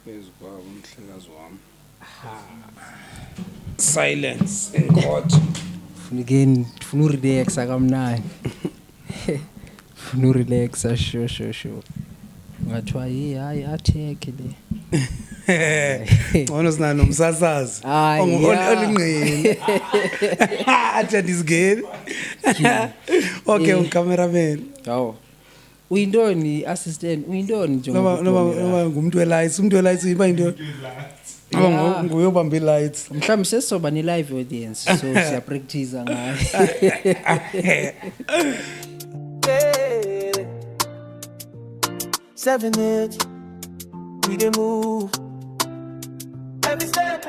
phezu kwabo umhlekazi wami. Silence in court. Funa urelaxa kamnandi. Funa urelaxa sure. Ngathiwa hayi atheke le. Ngcono sina nomsasazi olingqini. Athi ndizigeni. Okay, uncameraman. Hawo. Uyintoni assistant? Uyintoni nje noma ngumuntu welights, umuntu welights iba into. Nguye obamba lights. Mhlawumbe sesizoba ne live audience so siya practice ngayo. 7 minutes, we dey move. Every step.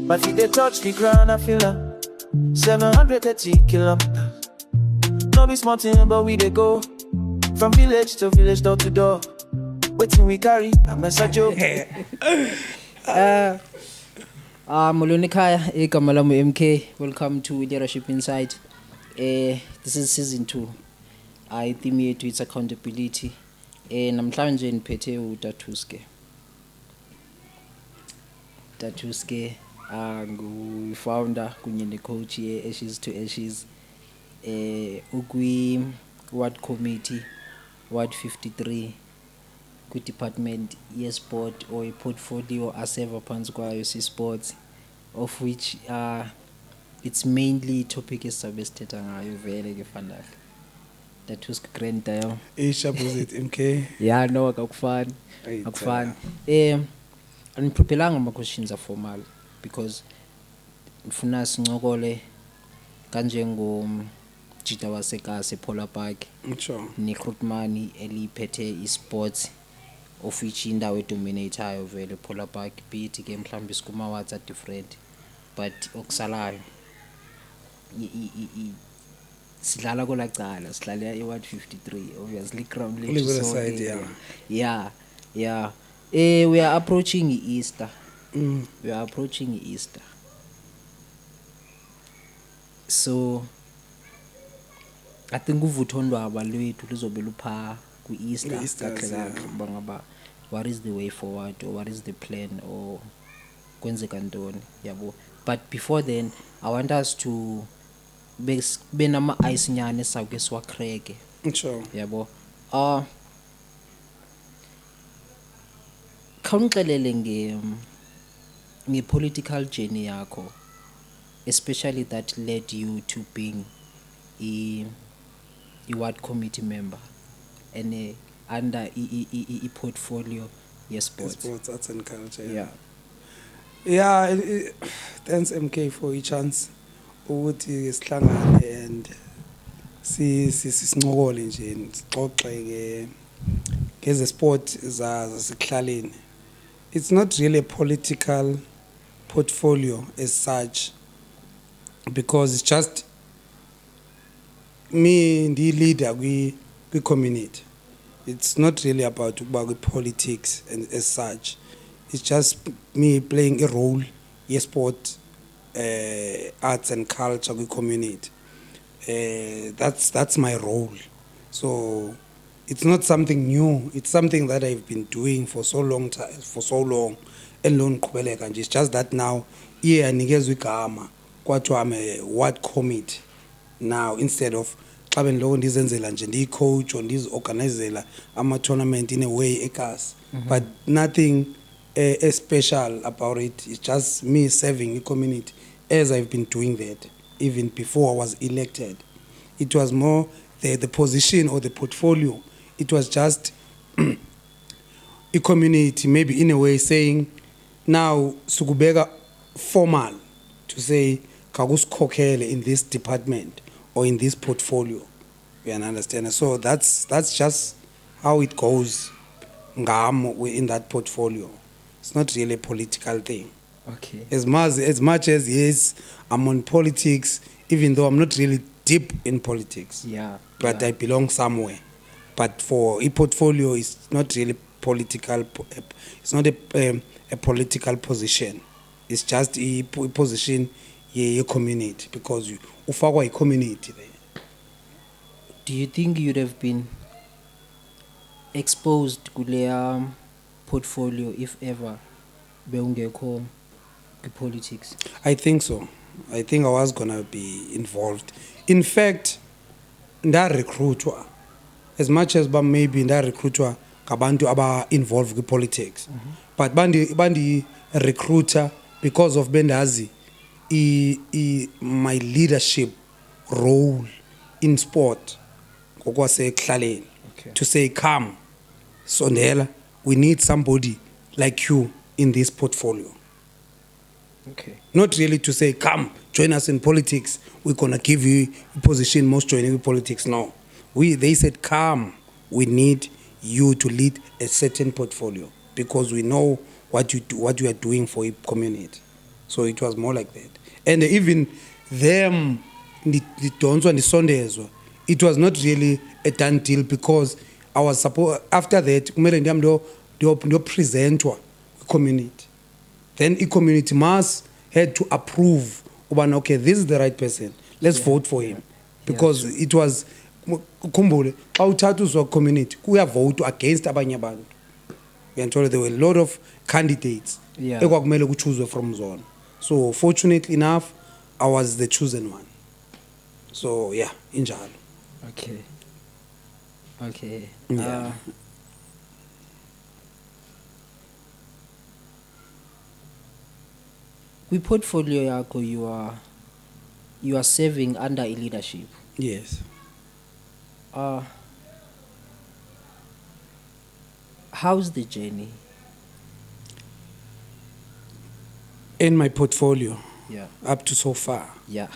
My feet they touch the ground, I feel her. 730 kilometers. No be small thing, but we dey go from village to village, door to door. Waiting we carry, I'm a joke. Molweni ekhaya, igama lami MK. Welcome to Leadership Inside. This is season 2. Theme yethu it's accountability. Namhlanje niphethe uTatuske. Tatuske ngu-founder kunye ne-coach ye-Ashes to Ashes. Ukwi ward committee, ward 53, kwi-department ye-sport or i-portfolio aseva phansi kwayo si-sports, of which it's mainly topic esizabe sithetha ngayo vele ke fandahle. Tatuske grand dial. Ishabuzit MK. Yeah, no, akufani. Angiprepelanga ama-questions are-formal because ngifuna sincokole kanjengomjida wasekase Paula Park ne-Grootman eliphethe i-sports of which indawo edominateayo vele Paula Park, be it ke mhlawumbe sikuma-awards are different but okusalayo sidlala kolacala, sidlala i-ward 53 obviously ground side. Yeah. We are approaching Easter. So I think uvuthondwaba lwethu luzobe lupha ku-Easter kahle bangaba what is the way forward or what is the plan or kwenzeka ntoni yabo. But before then I want us to be nama ice nyane sawuke siwacreke yabo. Khawungixelele nge-political journey yakho, especially that led you to being a ward committee member and under a portfolio sports arts and culture. Yeah, thanks MK for a chance ukuthi sihlangane and sincokole nje sixoxe ngeze sport zasekhaleni. It's not really a political portfolio as such because it's just me the leader we community. It's not really about politics and as such. It's just me playing a role in sport, arts and culture we community. That's my role. So it's not something new. It's something that I've been doing for so long. And it's just that now, nikezwe igama kwathiwa I'm a ward committee now instead of xa bendiloko ndizenzela nje ndiyi-coach or ndizi-organizela ama-tournament in a way ekhasi. But nothing special about it. It's just me serving the community as I've been doing that even before I was elected. It was more the position or the portfolio. It was just a community maybe in a way saying now sukubeka formal to say kakusikhokhele in this department or in this portfolio. You understand? So that's just how it goes in that portfolio. It's not really a political thing. Okay. As much as yes, I'm on politics, even though I'm not really deep in politics. Yeah. But I belong somewhere. But for a portfolio, it's not really political. It's not a political position. It's just a position community because ufakwa i-community there. Do you think you'd have been exposed kuleya portfolio if ever bewungekho politics? I think so. I think I was gonna be involved. In fact, nda-recruitwa as much as maybe nda-recruitwa ngabantu aba-involved kwi-politics, but bandi-recruiter because of bendazi my leadership role in sport ngokwasekuhlaleni. Okay. To say, come, Sondela, we need somebody like you in this portfolio. Okay. Not really to say, come, join us in politics, we're going to give you a position most joining in politics. No. They said, come, we need you to lead a certain portfolio because we know what you are doing for a community. So it was more like that. And even them, it was not really a done deal because I was supposed, after that, kumele presentwa community. Then a community must had to approve, okay, this is the right person, let's vote for him. Because it was, kumbule, xa uthatha uzwa community, vote against abanye abantu. There were a lot of candidates ekwakumele kuchoose from zone. So fortunately enough, I was the chosen one. So yeah, injalo. Okay. Okay. Yeah. Portfolio yako you are serving under a leadership. Yes. How's the journey? In my portfolio, Yeah. up to so far. Yeah.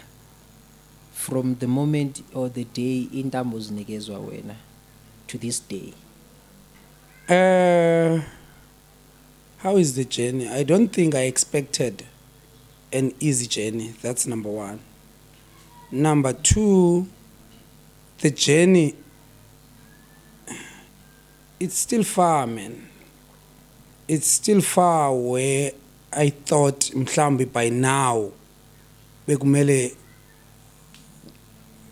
From the moment or the day intambo zinikezwa wena to this day. How is the journey? I don't think I expected an easy journey. That's number one. Number two, the journey, it's still far, man. It's still far where I thought mhlambi by now bekumele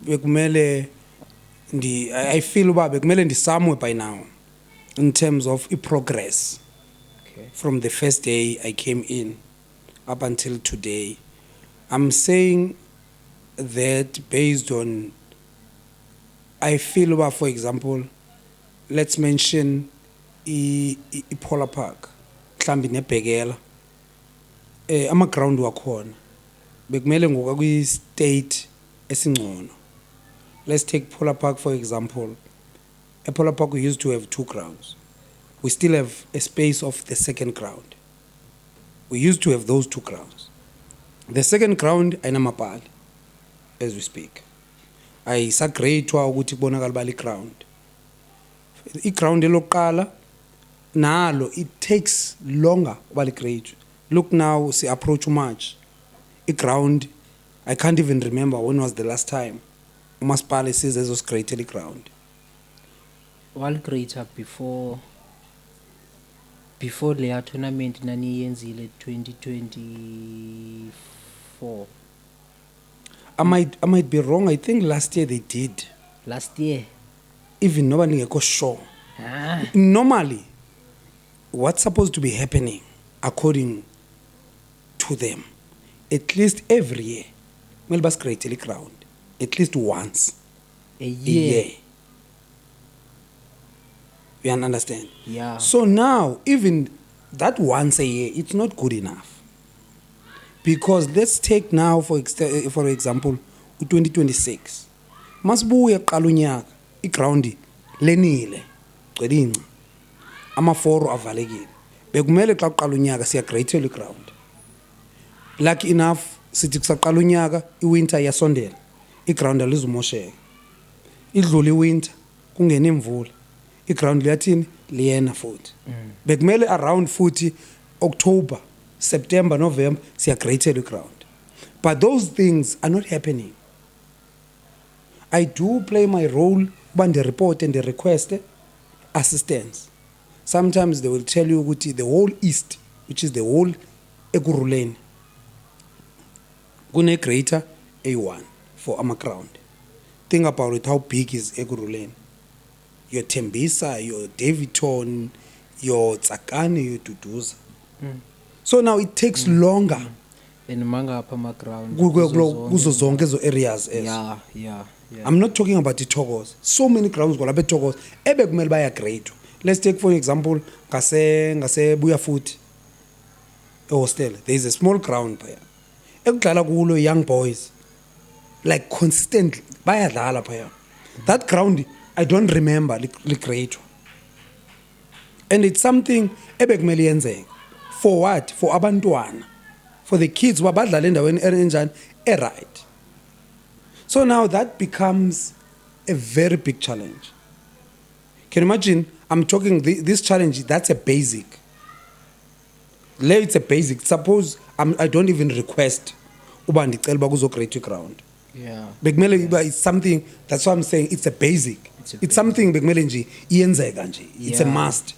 I feel bekumele ndi somewhere by now in terms of progress. Okay. From the first day I came in up until today. I'm saying that based on, I feel for example, let's mention Polar Park, mhlambi nebhekela. Ama-ground wakhona bekumele ngoka kwi-state esingcono. Let's take Polar Park for example. At Polar Park we used to have 2 grounds. We still have a space of the second ground. We used to have those 2 grounds. The second ground ayinamapali as we speak. Ayisagreyithwa ukuthi kubonakala bali ground. I-ground elokuqala nalo it takes longer ubali grade. Look now, see approach March. I-ground, I can't even remember when was the last time umasipala says was created ground. Wal greater before leya tournament nani yenzile 2024. I might be wrong. I think last year they did. Last year. Even nobody ngekho sure. Normally, what's supposed to be happening according to them, at least every year, Melba's created a ground. At least once a year. You understand? Yeah. So now, even that once a year, it's not good enough. Because let's take now, for example, 2026. Masibuye kuqala unyaka, iground lenile, gcwele ama-4 avalekile. Bekumele xa kuqala unyaka siyagreyithela iground. Lucky enough, sithi kusaqala unyaka, iwinter yasondela. Iground alizumosheka. Idlule iwinter, kungena imvula. Iground liyathini liyena futhi. Bekumele around futhi October, September, November siyagreyithela iground. But those things are not happening. I do play my role when they report and they request assistance. Sometimes they will tell you ukuthi the whole east, which is the whole Ekurhuleni, Kune-greater A1 for ama-ground. Think about it, how big is Ekurhuleni. Your Tembisa, your Davidton, your Tsakane, your Duduza. So now it takes longer and mangapha ama-ground kuzo zonke ezo areas ezo. yeah. I'm not talking about iThokoza. So many grounds kwalapha eThokoza ebekumele bayagrade. Let's take for example ngase Buya Futhi hostel. There is a small ground phaya. Ekudlala kulo young boys like consistently bayadlala phaya. That ground I don't remember grade. And it's something ebekumele yenzeke. For what? For abantwana. For the kids wabadlala endaweni enjani right. So now that becomes a very big challenge. Can you imagine? I'm talking this challenge. That's a basic. It's a basic. Suppose I don't even request uba ndicela uba kuzo-grade ground. Yeah. Bekumele it's something. That's what I'm saying. It's a basic. It's something bekumele nje iyenzeka nje. It's a must.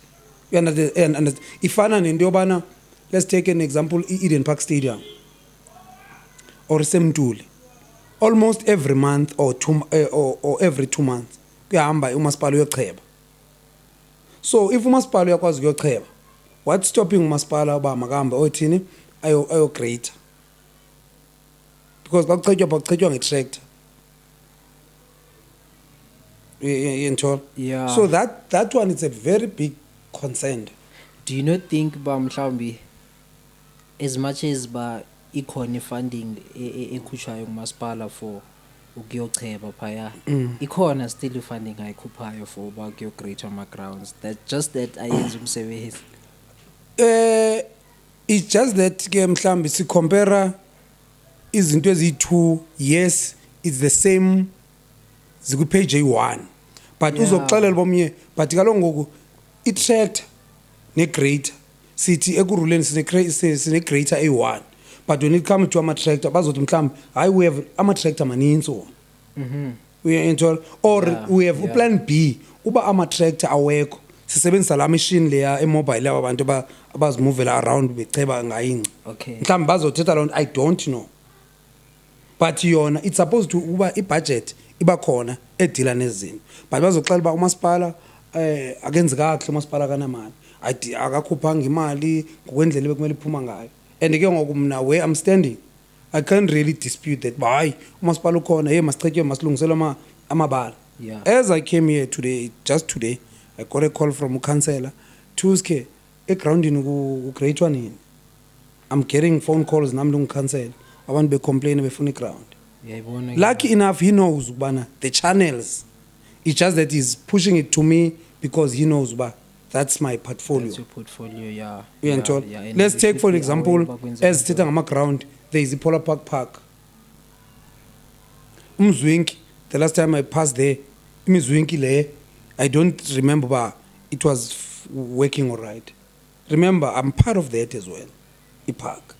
You understand? And ifana nento yobana, let's take an example, Eden Park Stadium or Semtuli. Almost every month or every 2 months kuyahamba umasipala uyocheba. So if umasipala uyakwazi ukuyocheba, what's stopping umasipala uba makahambe othini ayo greater? Because bakuchetywa ngetractor. Yeah. So that one is a very big concern. Do you not think mhlawumbi as much as ikhona funding ekhutshwayo ngumasipala for ukuyocheba phaya, ikhona still funding ayikhuphayo for uba kuyograde ama-grounds, that just that ayenza umsebenzi? It's just that ke mhlambi si compare izinto eziyi-2, yes it's the same zikwi-page A1, but uzokuxelela bomnye but kaloku ngoku i-tractor ne-grader sithi Ekurhuleni sine-grader A1, but when it comes to ama-tractor bazothi mhlambi hayi we have ama-tractor maninzi wona. Or we have plan B uba ama-tractor awekho sisebenzisa la machine leya emobile laba bantu abazimuvela around becheba ngayingci. Okay. Mhlambi bazothetha loo nto, I don't know. But yona it's supposed to uba i-budget iba khona edila nezinto, but bazoxela uba umasipala akenzi kakuhle, umasipala kanamali akakhuphanga imali ngokwendlela bekumele iphuma ngayo. And ke ngoku mna where I'm standing, I can't really dispute that. Hayi umasipala ukhona, hey masichetywe masilungiselwe amabala. Yeah. As I came here today, just today, I got a call from councillor Tuesday egroundini kugrade nini. I'm getting phone calls nami lungu-councillor abantu becomplain befuna iground. Uyayibona. Lucky enough he knows ubana the channels, it's just that he's pushing it to me because he knows uba that's my portfolio. That's your portfolio, yeah. Yeah. Let's take for example as sitting on my ground, there is a Polar Park. Umzwinki, the last time I passed there, Umzwinki le, I don't remember but it was working all right. Remember, I'm part of that as well. I park.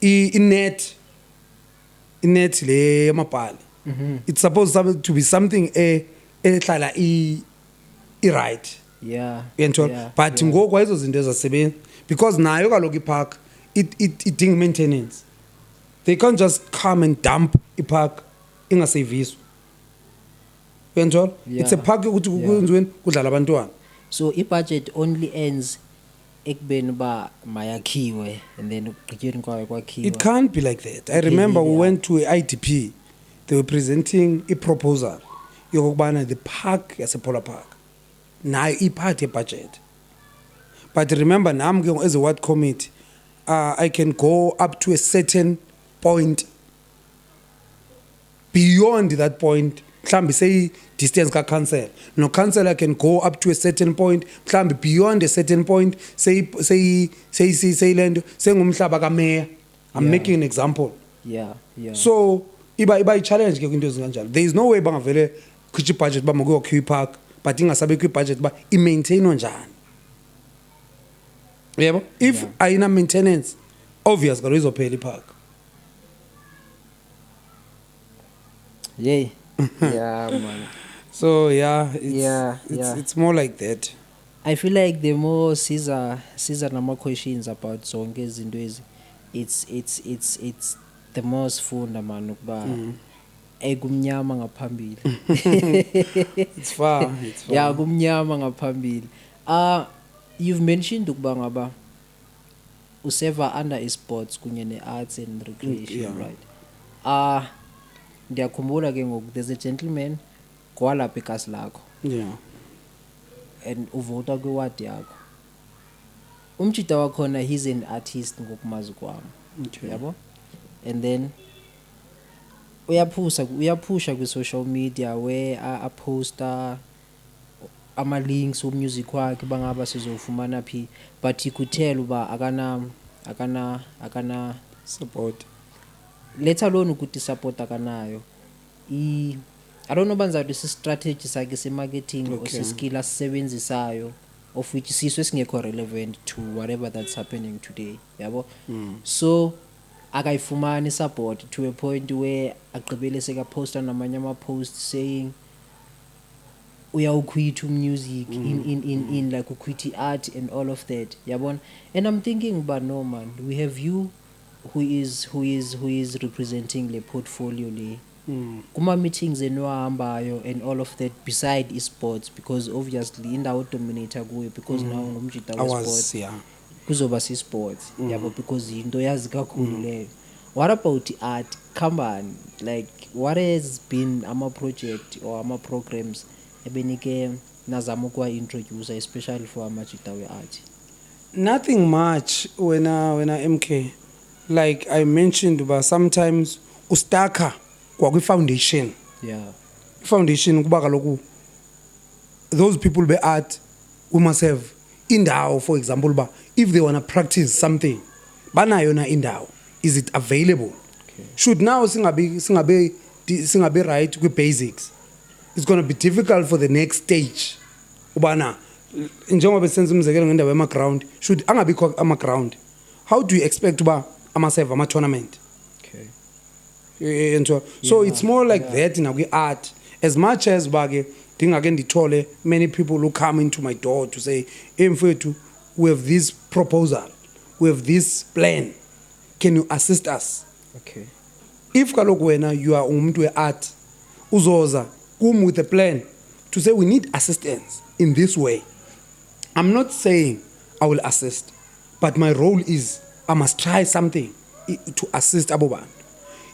Net le mapali. It's supposed to be something right. Yeah. But ngoku kwa hizo zinto ezasebenza because nayo kaloku ipark idinga maintenance. They can't just come and dump ipark ingaseviswa. Uyanthola? It's a park ukuthi kwenziweni kudlala abantwana. So i-budget only ends ekubeni uba mayakhiwe and then ukugqityweni kwayo kwakhiwa. It can't be like that. I remember we went to IDP. They were presenting a proposal yokubana the park yasePolar Park nayo ipart ye-budget. But remember nami as a ward committee, I can go up to a certain point. Beyond that point, mhlambi say distance ka-council. No councillor can go up to a certain point. Mhlambi beyond a certain point, say lento sengumhlaba ka-mayor. I'm making an example. Yeah. So iba challenge ke kwinto ezinkanjalo. There is no way bangavele khutha ibudget ba makuyokhiwa ipark but ingasabekho ibudget ba i-maintainwa njani. Yebo? If ayina maintenance, obvious kalo izophela ipark. Yay. Yeah, man. So it's more like that. I feel like the more siza nama questions about zonke izinto ezi, it's the more sifunda man ukuba kumnyama ngaphambili. It's far. Yeah, kumnyama ngaphambili. You've mentioned ukuba ngaba useva under esports kunye ne-arts and recreation, right? Ndiyakhumbula ke ngoku there's a gentleman kwalapha ekhasi lakho. Yeah. And uvota kwiwadi yakho. Umjida wakhona, he's an artist ngokumazi kwami. Okay. Yabo? And then uyapusha kwi-social media where a-poster ama-links music wakhe bangaba sizofumana phi, but you could tell uba akana Support. let alone ukuthi support akanayo. I don't know banza strategy sakhe se-marketing or skill asisebenzisayo of which siso esingekho relevant to whatever that's happening today, yabo. So akayifumani support to a point where agqibele sekaposta namanye ama-post saying uyawuquit music in like uquit art and all of that, yabona. And I'm thinking, but no man, we have you who is representing the portfolio le kuma meetings eniwahambayo and all of that beside esports, because obviously indawo dominator kuyo because now ngumjida wesports kuzoba si-sports, yabo, because yinto yazi kakhulu leyo. What about art? Come on, like what has been ama-project or ama-programs ebenike nazama ukuwa introduce especially for amajida we-art? Nothing much when I MK, like I mentioned, but sometimes ustaka kwa foundation. Yeah. Foundation kuba kaloku those people be art, we must have indawo, for example, ba if they want to practice something banayo na indawo, is it available? Okay. Should now singabe right with basics, it's going to be difficult for the next stage. Ubana njengoba senze umzekelo ngendawo ema ground, should angabi ama ground, how do you expect uba ama-serve ama tournament? So it's more like that in art, as much as bage ndingake ndithole many people who come into my door to say, hey mfethu, we have this proposal, we have this plan, can you assist us? Okay. If kaloku wena you are umuntu we-art uzoza come with a plan to say we need assistance in this way, I'm not saying I will assist, but my role is I must try something to assist abo bantu.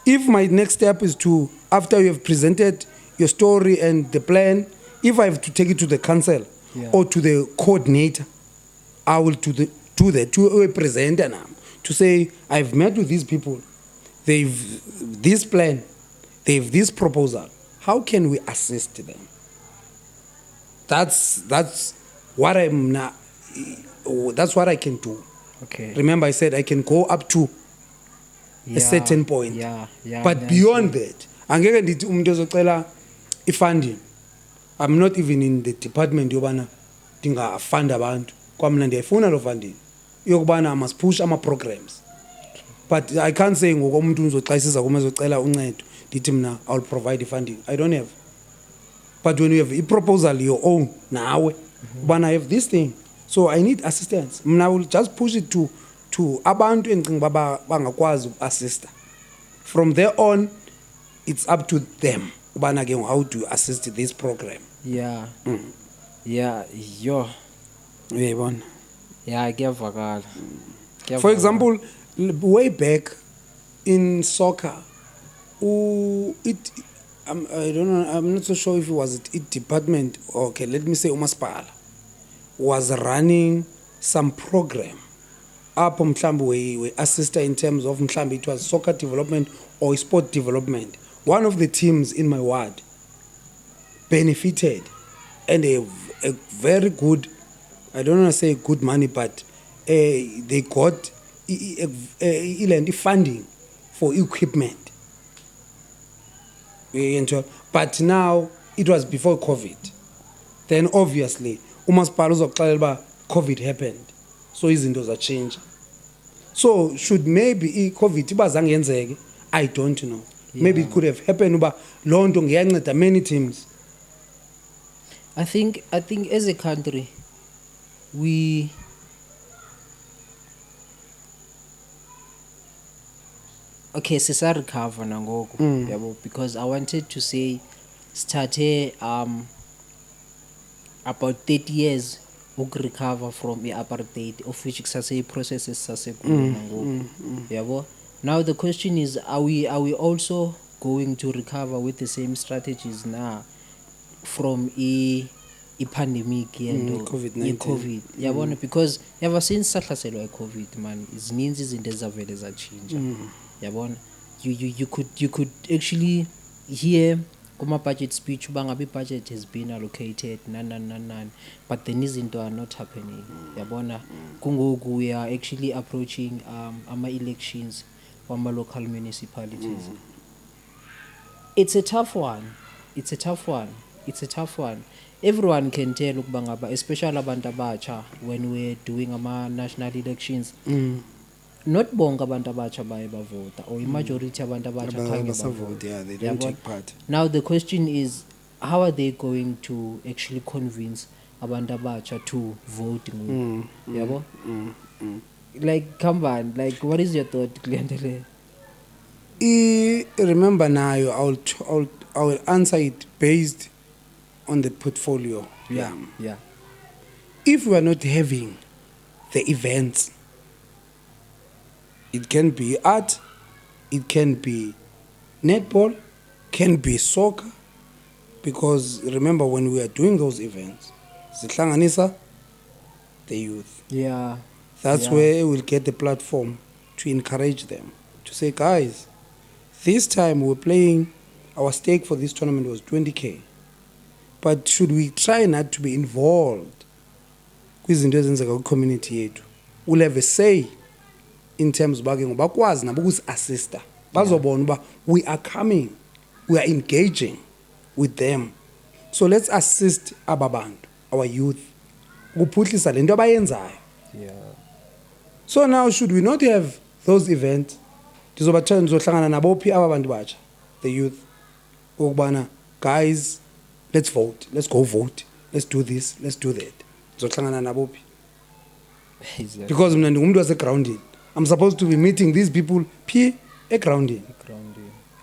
If my next step is to, after you have presented your story and the plan, if I have to take it to the council or to the coordinator, I will do that to a presenter now, to say, I've met with these people, they've this plan, they've this proposal, how can we assist them? That's what I'm not, that's what I can do. Okay. Remember I said I can go up to a certain point, but beyond that angeke ndithi umuntu ezocela ifunding, I'm not even in the department yobana ndingafunda abantu, kwamna ndiyayifuna lo funding yokubana I must push ama programs, but I can't say ngoku umuntu uzoxayisisa kuma ezocela uncedo ndithi mna I'll provide funding. I don't have. But when you have a proposal your own nawe ubana I have this thing, so I need assistance, mna will just push it to abantu encinga bangakwazi uassista. From there on it's up to them ubana ke how to assist this program. Yeah. Uyayibona? Yeah, kuyavakala. For example, way back in soccer, I don't know, I'm not so sure if it was it department, okay, let me say umasipala was running some program apho mhlambi we assist in terms of mhlambi it was soccer development or sport development. One of the teams in my ward benefited and a very good, I don't want to say good money, but they got funding for equipment. But now it was before COVID. Then obviously umasipala uzokuxelela uba COVID happened, so izinto zachange. So should maybe COVID ibazange yenzeke, I don't know. Maybe it could have happened uba loo nto ngeyanceda many teams. I think as a country okay sisa-recover nangoku yabo because I wanted to say sithathe about 30 years recover from i-apartheid of which kusase-process esisasekuyo nangoku yabo. Now the question is, are we also going to recover with the same strategies now from i-pandemic COVID-19. i-COVID yabona because ever since sahlaselwa i-COVID man zininzi izinto ezavele zatshintsha yabona. You could actually hear kuma-budget speech uba ngabe i-budget has been allocated nani, but then izinto are not happening yabona. Kungoku we are actually approaching ama-elections wama-local municipalities. It's a tough one. Everyone can tell ukuba ngaba especially abantu abatsha when we're doing ama-national elections not bonke abantu abatsha baye bavota or i-majority abantu abatsha khange bavota. Yeah, they don't Yabona? take part. Now the question is, how are they going to actually convince abantu abatsha to vote ngoku? Yabo? Like come on, like what is your thought Glendale? Remember now, I will answer it based on the portfolio. Yeah. If we are not having the events, it can be art, it can be netball, can be soccer, because remember when we are doing those events, zihlanganisa the youth. Yeah. That's where we'll get the platform to encourage them, to say, guys, this time we're playing, our stake for this tournament was 20K. But should we try not to be involved kwizinto ezenzeka kwi-community yethu? We'll have a say in terms of bakwazi nabo ukusi-assista. Bazobona uba we are coming, we are engaging with them. So let's assist ababantu, our youth, ukuphuhlisa le nto abayenzayo. Yeah. So now should we not have those events, ndizohlangana nabo phi aba bantu batsha, the youth, ukubana guys, let's vote, let's go vote, let's do this, let's do that. Ndizohlangana nabo phi? Exactly. Because mna ndingumuntu wasegroundini, I'm supposed to be meeting these people phi egroundini.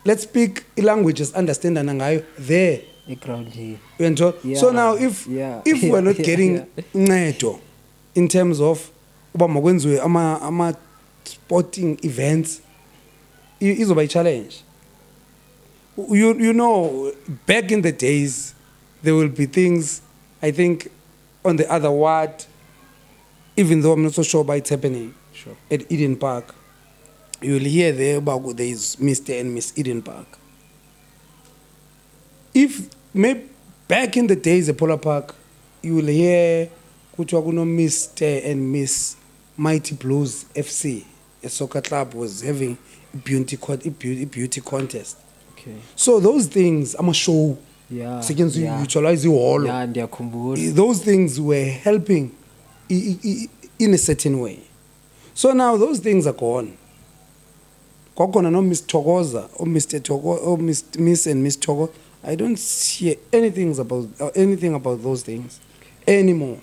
Let's speak languages understandana ngayo there. Yeah. So now if we're not getting uncedo in terms of uba makwenziwe ama sporting events, izoba challenge. You know, back in the days there will be things, I think on the other ward, even though I'm not so sure about it's happening. Sure. At Eden Park, you will hear there about there is Mr. and Miss Eden Park. If maybe back in the days at Polar Park, you will hear kuthiwa kuno Mr. and Miss Mighty Blues FC, a soccer club, was having a beauty contest. Okay. So those things, I'm a show. Yeah. Utilize all. Yeah, ndiyakhumbula. Those things were helping in a certain way. So now those things are gone. Kwakhona no Miss Togoza or Mr. Togo or Miss and Miss Togo, I don't hear anything about those things anymore.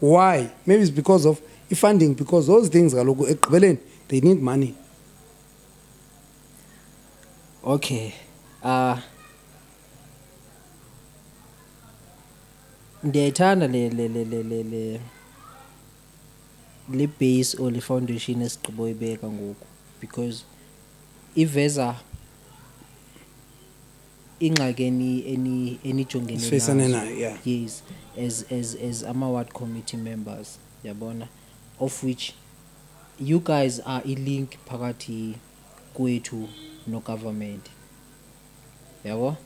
Why? Maybe it's because of funding, because those things are local. They need money. Okay. Ndiyayithanda le base or le foundation esigqibo ibeka ngoku because iveza ingxaki enijongene Sifesane nazo. nayo, yeah. Yes, as ama-ward committee members yabona, of which you guys are i-link phakathi kwethu no government yabo.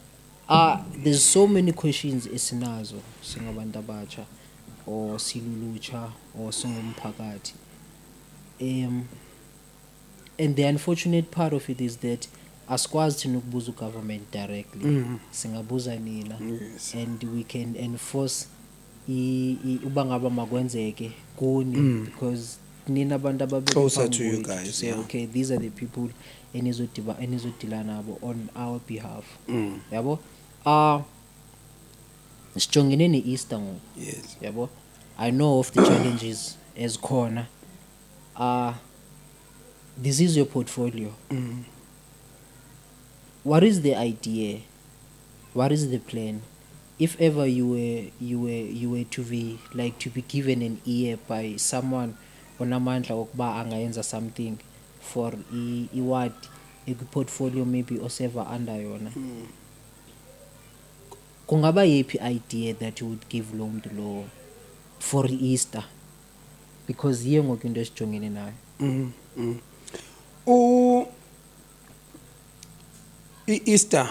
There's so many questions esinazo singabantu abatsha or silulutsha or singumphakathi. And the unfortunate part of it is that asikwazi thina ukubuza government directly. Singabuza nina. Yes. And we can enforce uba ngaba makwenzeke kuni because nina abantu ababili Closer phambi to you kwethu guys, to say, yeah. okay, these are the people enizodila nabo on our behalf. Yabo? Sijongene ne-Easter ngoku. Yes. this is your portfolio. What is the idea? What is the plan? If ever you were to be given an ear by someone onamandla okuba angayenza something for iward portfolio maybe oseva under yona, kungaba yiphi idea that you would give lo muntu lo for Easter, because yiyo ngoku into esijongene nayo. Easter,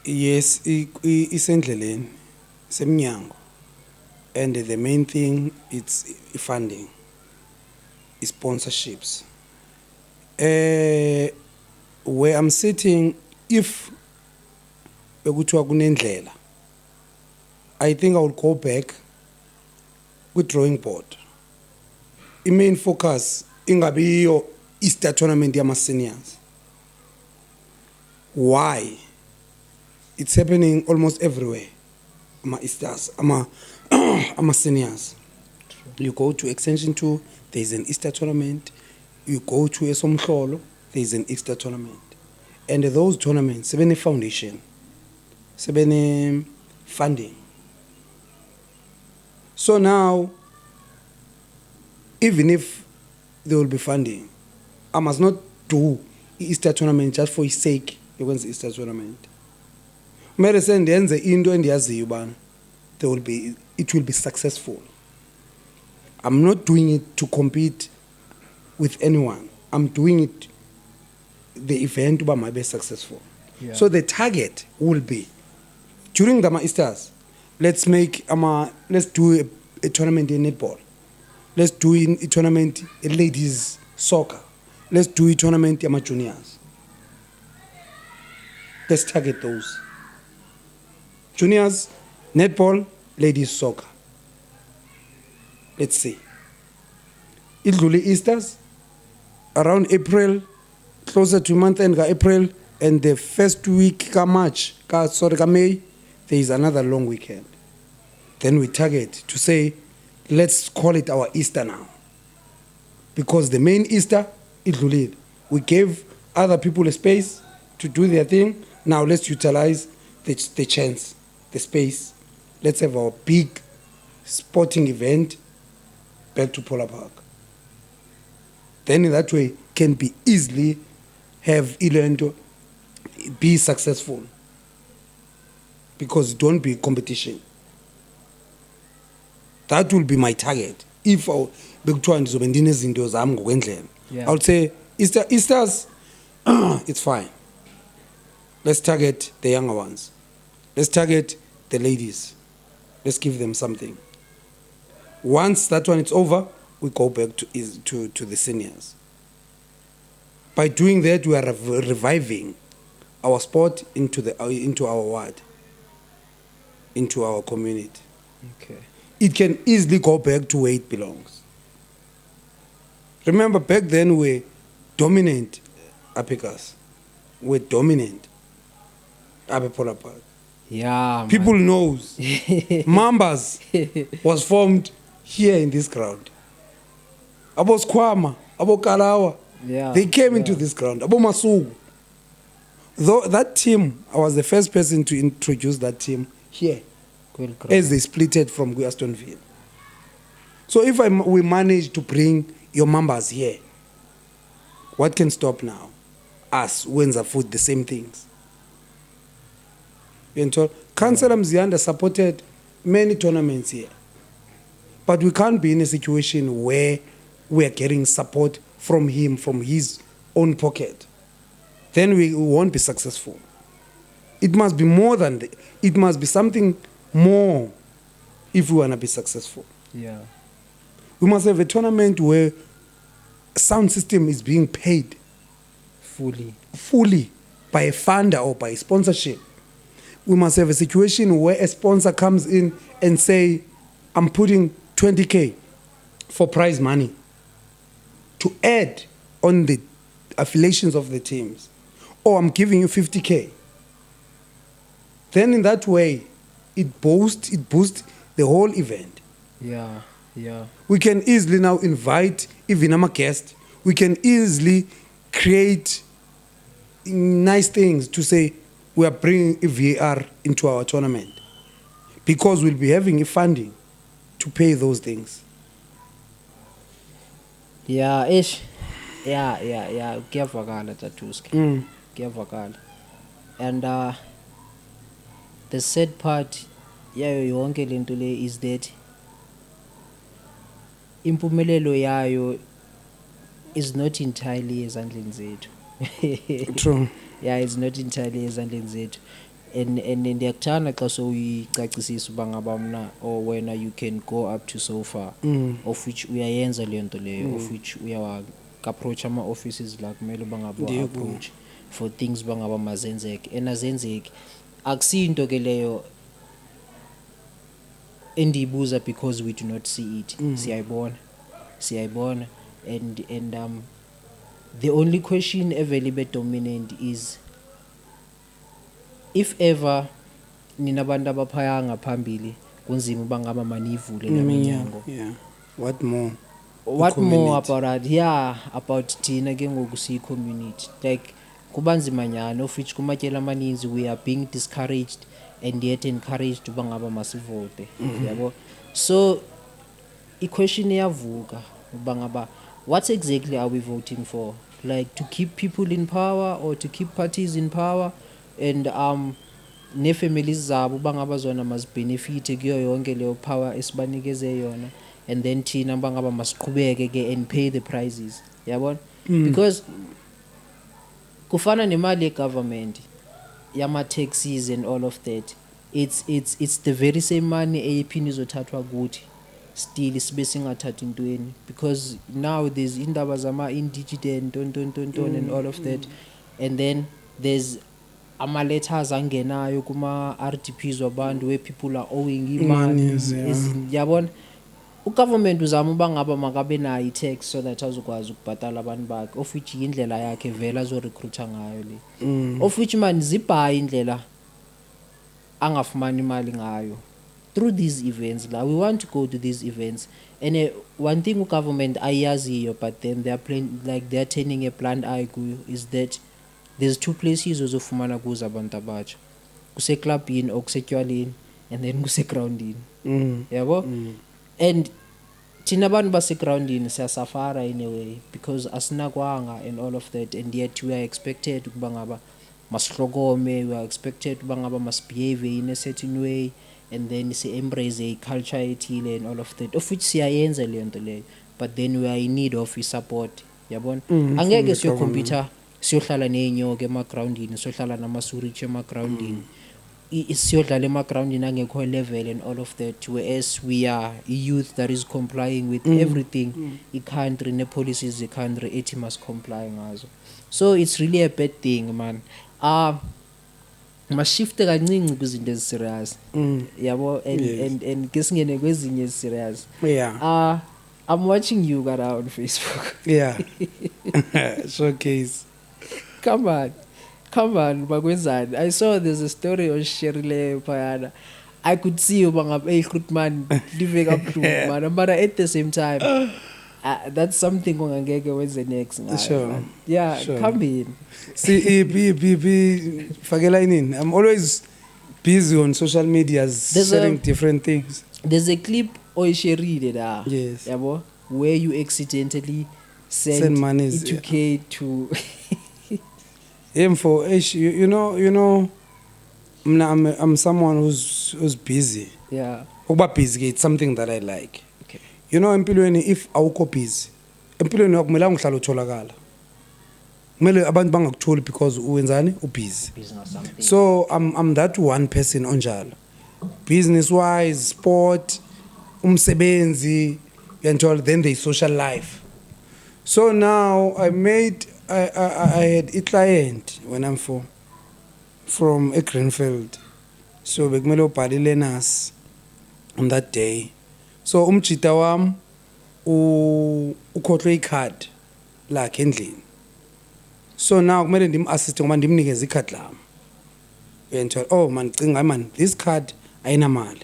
yes, isendleleni semnyango, and the main thing it's funding, sponsorships. Where I'm sitting, if bekuthiwa kunendlela, I think I will go back with drawing board. The main focus ingabi iyo Easter tournament yama seniors. Why? It's happening almost everywhere. Ama Easters, ama seniors. You go to Extension 2, there is an Easter tournament. You go to Esomhlolo, there is an Easter tournament. And those tournaments, sebene foundation, sebene funding. So now, even if there will be funding, I must not do Easter tournament just for its sake. Because Easter tournament, Mary send the Indo and the it will be successful. I'm not doing it to compete with anyone. I'm doing it the event to be successful. Yeah. So the target will be during the Easters. Let's do a tournament in netball. Let's do a tournament in ladies soccer. Let's do a tournament in juniors. Let's target those. Juniors, netball, ladies soccer. Let's see. Idluli Easters, around April, closer to month end April, and the first week ka March, ka May, there is another long weekend. Then we target to say, let's call it our Easter now. Because the main Easter, Idluli, we gave other people a space to do their thing. Now let's utilize the chance, the space. Let's have our big sporting event back to Polar Park. Then in that way, can be easily have Ilento be successful. Because it won't be competition. That will be my target. If I would say Easters, it's fine. Let's target the younger ones. Let's target the ladies. Let's give them something. Once that one is over, we go back to the seniors. By doing that, we are reviving our sport into our ward, into our community. Okay. It can easily go back to where it belongs. Remember, back then we were dominant, Apikas. We're dominant. Abe Polar Park. Yeah. People knows Mambas was formed here in this ground. Abo Squama, Abo Kalawa. Yeah. They came into this ground. Abo Masugu. Though that team, I was the first person to introduce that team here as they splitted from Astonville. So if we manage to bring your Mambas here, what can stop now? Us, Wenza Food, the same things. Councillor Mzianda supported many tournaments here. But we can't be in a situation where we are getting support from him, from his own pocket. Then we won't be successful. It must be more than it must be something more if we want to be successful. Yeah. We must have a tournament where sound system is being paid fully by a funder or by sponsorship. We must have a situation where a sponsor comes in and say, I'm putting 20K for prize money to add on the affiliations of the teams, or I'm giving you 50K. Then in that way, it boosts the whole event. Yeah, yeah. We can easily now invite even a guest we can easily create nice things to say we are bringing a VAR into our tournament because we'll be having a funding to pay those things. Yeah, ish. Yeah. Kuyavakala Tatuski. Kuyavakala. And the sad part, yayo yonke lento le is that impumelelo yayo is not entirely ezandleni zethu. True. Yeah, it's not entirely ezandleni zethu. And ndiyakuthanda xa sowuyicacisisa uba ngaba mna or wena you can go up to so far of which uyayenza leyo nto leyo of which uyawaka-approach ama-offices la kumele uba ngaba wa-approach for things uba ngaba mazenzeke and azenzeki akusiyinto ke leyo endiyibuza because we do not see it. Siyayibona and the only question evele ibe dominant is if ever ninabantu abaphaya ngaphambili kunzima uba ngaba manivule leminyango. Yeah. What more about that? Yeah, about thina ke ngoku siyi community like kuba nzima nyana of which kumatyela amaninzi we are being discouraged and yet encouraged uba ngaba masivote yabo. So i-question iyavuka uba ngaba what exactly are we voting for, like to keep people in power or to keep parties in power and ne-families zabo bangaba zona mazibhenefite kuyo yonke leyo power esibanikeze yona and then thina bangaba masiqhubeke ke and pay the prices yabona because kufana nemali ye-government yama-taxes and all of that it's the very same money eyiphinde izothathwa kuthi still sibe singathathi ntweni because now there's indaba zama-indigent and all of that and then there's ama-letters angenayo kuma-RDPs wabantu where people are owing imali yabona ugovernment uzama uba ngaba makabe nayo i-tax so that azokwazi ukubhatala abantu bakhe of which yindlela yakhe vele azorecruita ngayo le of which man zibhayi indlela angafumani imali ngayo through these events la we want to go to these events and one thing ugovernment ayaziyo but then they are turning a blind eye kuyo is that there's two places ozofumana kuzo abantu abatsha kuseklabhini or kusetywaleni and then kusegroundini yabo and thina abantu basegroundini siyasafara in a way because asinakwanga and all of that and yet we are expected ukuba ngaba masihlokome, we are expected ukuba ngaba masibehave in a certain way and then si-embrace i-culture ethile and all of that of which siyayenza leyo nto leyo but then we are in need of i-support yabona angeke siyokhompyutha siyohlala neenyoka emagroundini siyohlala namasurichi emagroundini siyodlala emagroundini angekho level and all of that whereas we are a youth that is complying with everything i-country ne-policies the-country ethi must comply ngazo so it's really a bad thing man. Mashifte kancinci kwizinto eziserious yabo and ke singene kwezinye eziserious. Yeah. I'm watching you around Facebook. Yeah. Showcase. Come on, bakwenzani. I saw there's a story on Sherile Payana. I could see you man living up to man, but at the same time, that's something ongangeke wenze next. Sure. Man. Yeah, sure. Come in. See, fakela inini. I'm always busy on social media sharing different things. There's a clip or shared yes. Yabo, where you accidentally send money E2K to for you know I'm someone who's busy. Yeah. Uba busy, it's something that I like. Okay. You know empilweni if awukho busy, empilweni akumela ngihlala utholakala. Kumele abantu bangakutholi because uwenzani ubusy. So I'm that one person onjalo. Business wise, sport, umsebenzi, and then the social life. So now I had a client when I'm from a Greenfield. So bekumele ubhalile nas on that day. So umjita wam ukhohlwe icard lakhe endlini. So now kumele ndim-assist ngoba ndimnikeze icard lami. Oh man, cinga man, this card ayinamali.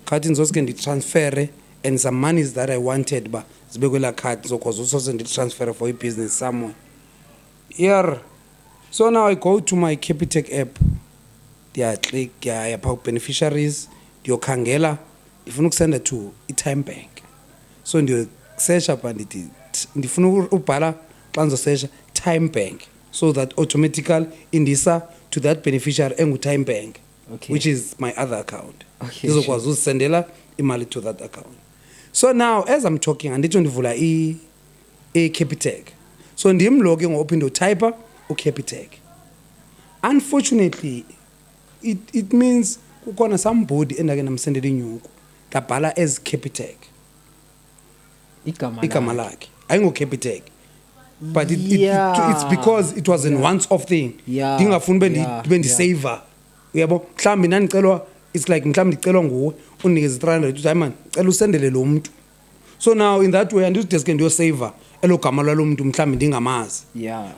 Khathi ngizoske nditransfere and some monies that I wanted ba zibekwela card so cause also send transfer for a business somewhere. Yeah. So now I go to my Capitec app. Click beneficiaries, ndiyokhangela ndifuna ukusenda to i-Time Bank. So ndiyosearch apha ndifuna ubhala xa ndizosearcha Time Bank so that automatically indisa to that beneficiary engu-Time Bank, Okay. which is my other account. Okay, Ndizokwazi uzisendela imali to that account. So now as I'm talking anditsho ndivula i-Capitec. So ndim lo ke ngoku uphinda utyper uCapitec. Unfortunately it means kukhona somebody endake namsendela inyuku ndabhala as Capitec igama lakhe ayingoCapitec, but it's because it was an once off thing. Ndingafuni bendisaver uyabo mhlawumbi nandicelwa it's like mhlawumbi ndicelwa nguwe unikeze 300 uthi hayi man cela usendele lo muntu. So now in that way andideske ndiyosaver elo gama lalo muntu mhlawumbi ndingamazi.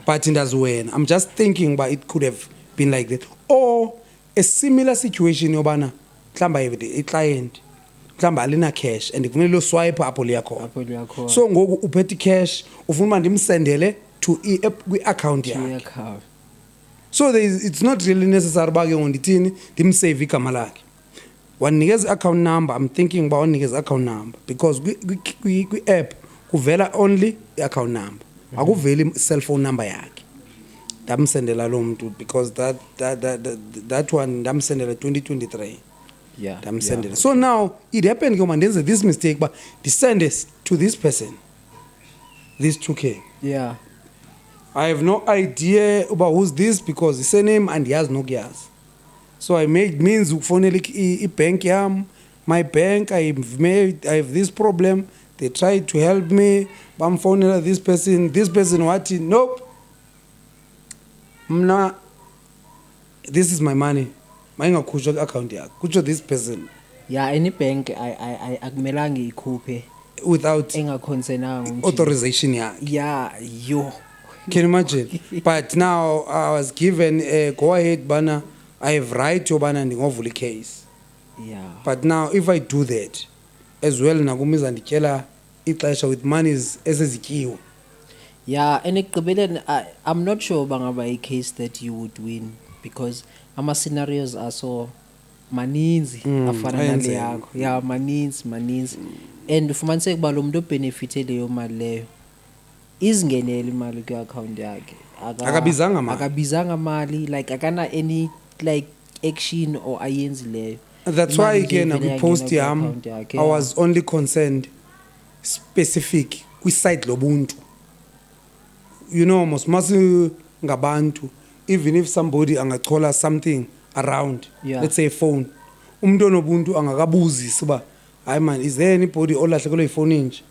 But ndazi wena I'm just thinking but it could have been like that or a similar situation yobana mhlawumbi i-client mhlawumbi alina cash and kufanele lo swipe apho liyakhona. So ngoku uphethe cash ufuna uba ndimsendele to kwi-account yakhe. So it's not really necessary uba ke ngondithini ndimsave igama lakhe. Wanikeza account number, I'm thinking about wanikeza account number because kwi-app kuvela only i-account number. Akuveli cell phone number yakhe. Ndamsendela lo muntu because that one ndamsendela 2023. Ndamsendela. So now it happened ke ndenze this mistake but send this to this person. This 2K. I have no idea about who's this because his name and he has no gas. So I made means ufonele i-bank yam, my bank I have this problem. They tried to help me. Bamfonela this person what? Nope. Mna, this is my money. Mayingakhutshwa account yakho. Kutsho this person. Any bank I akumelangi ikhuphe without engakhoncernanga authorization yakhe. Yo. Can you imagine? But now I was given a go ahead bana I have right to bana ndingovula case. But now if I do that as well nakumiza ndityela ixesha with monies esezityiwe. And ekugqibeleni I'm not sure bangaba a case that you would win because ama scenarios are so maninzi afana nale yakho. Maninzi. And ufumaniseke kuba lo muntu obenefite leyo mali leyo izingenele imali kwi-account yakhe. Akabizanga mali like akana any like action or ayenzileyo. That's why again post yam I was only concerned specific kwi-side lobuntu. You know most ngabantu even if somebody angachola something around let's say a phone umuntu onobuntu angakabuzi siba hayi man is there anybody olahlekelwe ifone nje.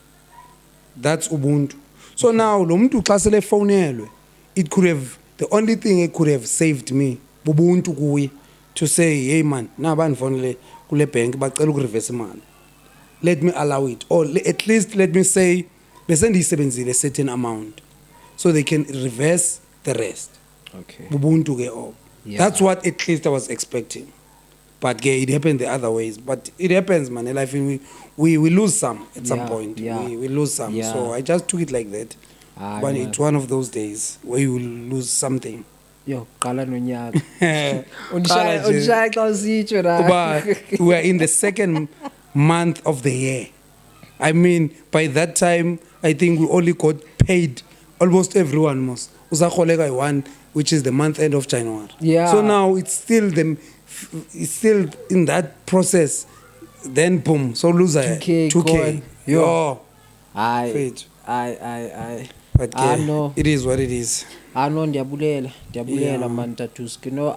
That's ubuntu. So now lo muntu xa sele fonelwe it could have the only thing it could have saved me bubuntu kuye to say hey man nabani fonele kule bank bacela ukureverse imali. Let me allow it or at least let me say bese ndiyisebenzile a certain amount so they can reverse the rest. Bubuntu ke all. That's what at least I was expecting. But it happened the other ways. But it happens, man. In life, we lose some at some point. We lose some. So I just took it like that. But it's one of those days where you will lose something. Qala nonyaka. Unshaya xa usitsho la. We are in the second month of the year. I mean, by that time, I think we only got paid. Almost everyone must. Usakholeka one, which is the month end of January. So now it's still in that process. Then boom, so loser 2K. Yo. I But no. It is what it is. No, ndiyabulela man Tatusk. You know,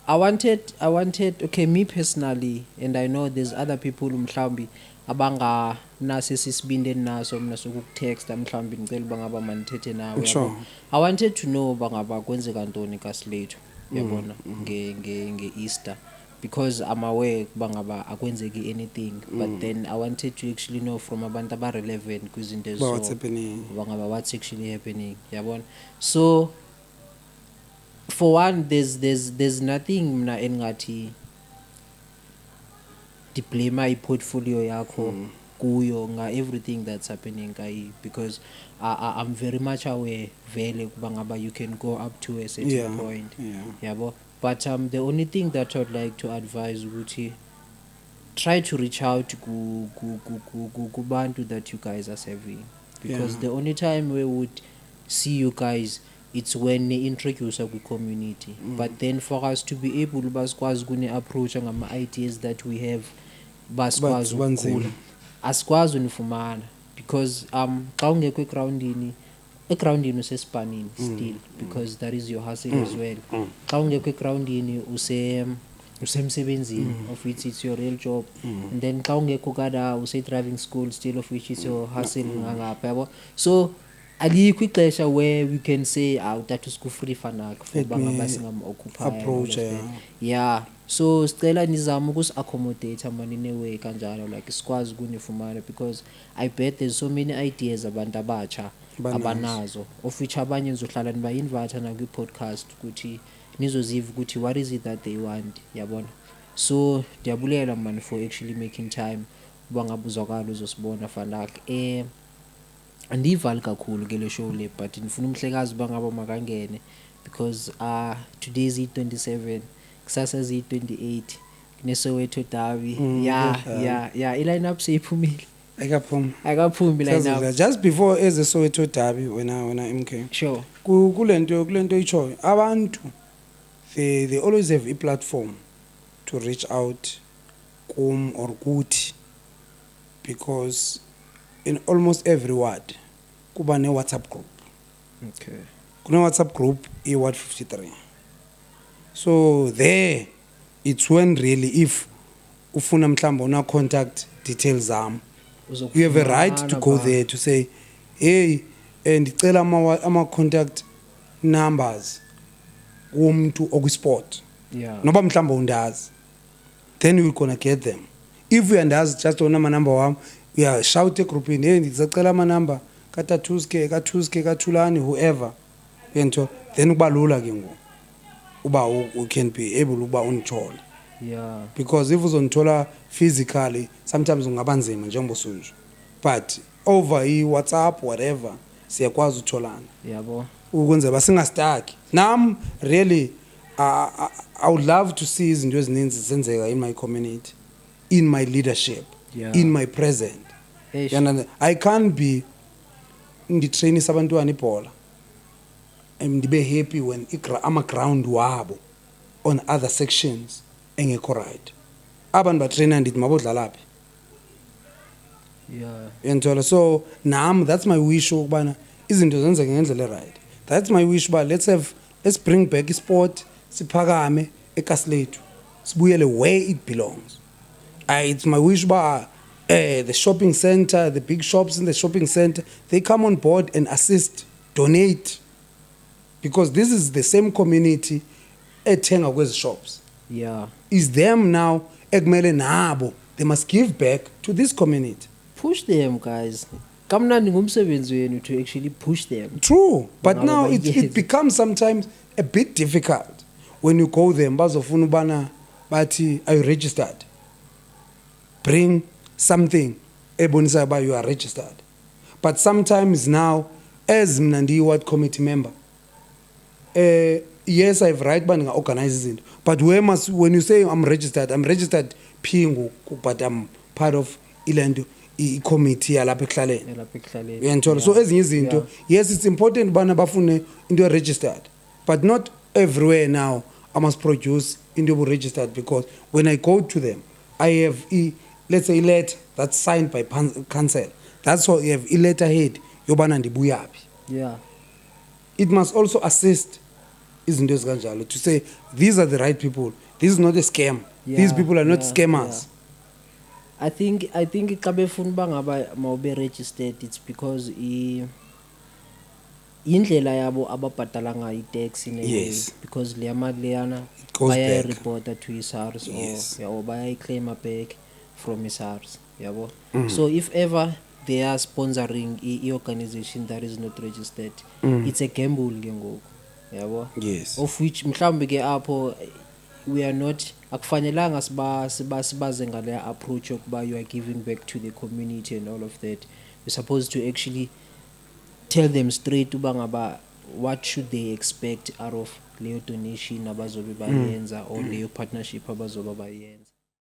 I wanted okay, me personally, and I know there's other people mhlawumbi abanga nase sisibindeni naso mina sokukutexta mhlawumbi ngicela bangaba manithethe nawe yabo. I wanted to know bangaba kwenzeka ntoni kaSilethu yabona nge-Easter because I'm aware bangaba akwenzeki anything but then I wanted to actually know from abantu aba-relevant kwizinto ezo bangaba what's actually happening yabona. So for one there's nothing mina engathi diploma i-portfolio yakho kuyo nga everything that's happening kai, because I'm very much aware vele kuba ngaba you can go up to a certain point yabo, but the only thing that I'd like to advise ukuthi try to reach out kubantu that you guys are serving, because the only time we would see you guys it's when they introduce a community. But then for us to be able basikwazi kune approach ngama ideas that we have basikwazi ukukhula asikwazi unifumana, because xa ungekho egroundini usesipanini still, because that is your hustle as well. Xa ungekho egroundini usemsebenzini of which it's your real job, and then xa ungekho kada driving school still, of which it's your hustle ngangapha yabo. So alikho ixesha where we can say uthatha usiku free fanakho fuba ngaba singam-occupy approach so sicela nizama ukusi-accommodate amanine way kanjalo, like sikwazi kunifumana, because I bet there's so many ideas abantu abatsha abanazo, of which abanye nizohlala niba-invite nakwi-podcast ukuthi nizoziva ukuthi what is it that they want yabona. So ndiyabulela man for actually making time uba ngabe uzwakala uzosibona fanake andiyivali kakhulu ke le show le, but ndifuna umhlekazi uba ngaba makangene, because today is i-27 kusasa ziyi-28 kuneSoweto Derby. I-line up seyiphumile ayikaphumi line up just before eze Soweto Derby wena MK sure kulento ichoyo abantu they always have a platform to reach out kum or kuthi, because in almost every ward kuba ne WhatsApp group. Okay. Kuna WhatsApp group Ward 53. So there it's when really if ufuna mhlamba una contact details zam, you have a right to go there to say hey ndicela ama contact numbers womuntu okusport noba mhlamba undazi, then we're gonna get them. If we andazi just ona ama number wam, shout egroupini hey ndicela ama number kaTatuske kaThulani whoever yento, then kuba lula ke ngoku uba you can be able uba unithola. Because if uzonithola physically sometimes ungaba nzima njengobusuju, but over WhatsApp whatever siyakwazi utholana yabo ukwenza basingastuck. Nam really I would love to see izinto ezininzi zenzeka in my community, in my leadership, in my present. I can't be ngitrainisa abantwana ibhola ndibe happy when ama ground wabo on other sections engekho right. Abantu batraina ndithi mabodlala phi yenthola. So nam that's my wish ukubana izinto zenzeke ngendlela right. That's my wish ba let's bring back sport, siphakame eKasilethu sibuyele where it belongs. It's my wish ba the shopping center, the big shops in the shopping center, they come on board and assist, donate, because this is the same community ethenga kwezi shops. Is them now ekumele nabo they must give back to this community. Push them guys, kamnandi ngumsebenzi wenu to actually push them. True, but now it becomes sometimes a bit difficult when you go there bazofuna ubana bathi are you registered, bring something ebonisa about you are registered. But sometimes now as mina ndiyi-ward committee member yes I've right ba organize izinto, but when you say I'm registered pingu, but I'm part of ilento i-committee yalapha ekuhlaleni uyanthola. So ezinye izinto yes it's important bana bafune into registered, but not everywhere now I must produce into registered, because when I go to them I have let's say a letter that's signed by council, that's why you have a letterhead yobana ndibuyaphi. It must also assist izinto ezikanjalo to say these are the right people, this is not a scam, these people are not scammers. I think xa befuna uba ngaba mawube registered it's because indlela yabo ababhadala ngayo i-tax in a way, because leya mali leyana bayayireporta to i-SARS or bayayiclaima back from i-SARS yabo. So if ever they are sponsoring i-organization that is not registered, it's a gamble ke ngoku yabo, of which mhlawumbe ke apho we are not akufanelanga sibaze ngale approach yokuba you are giving back to the community and all of that. We're supposed to actually tell them straight uba ngaba what should they expect out of leyo donation abazobe bayenza or leyo partnership abazobe bayenza.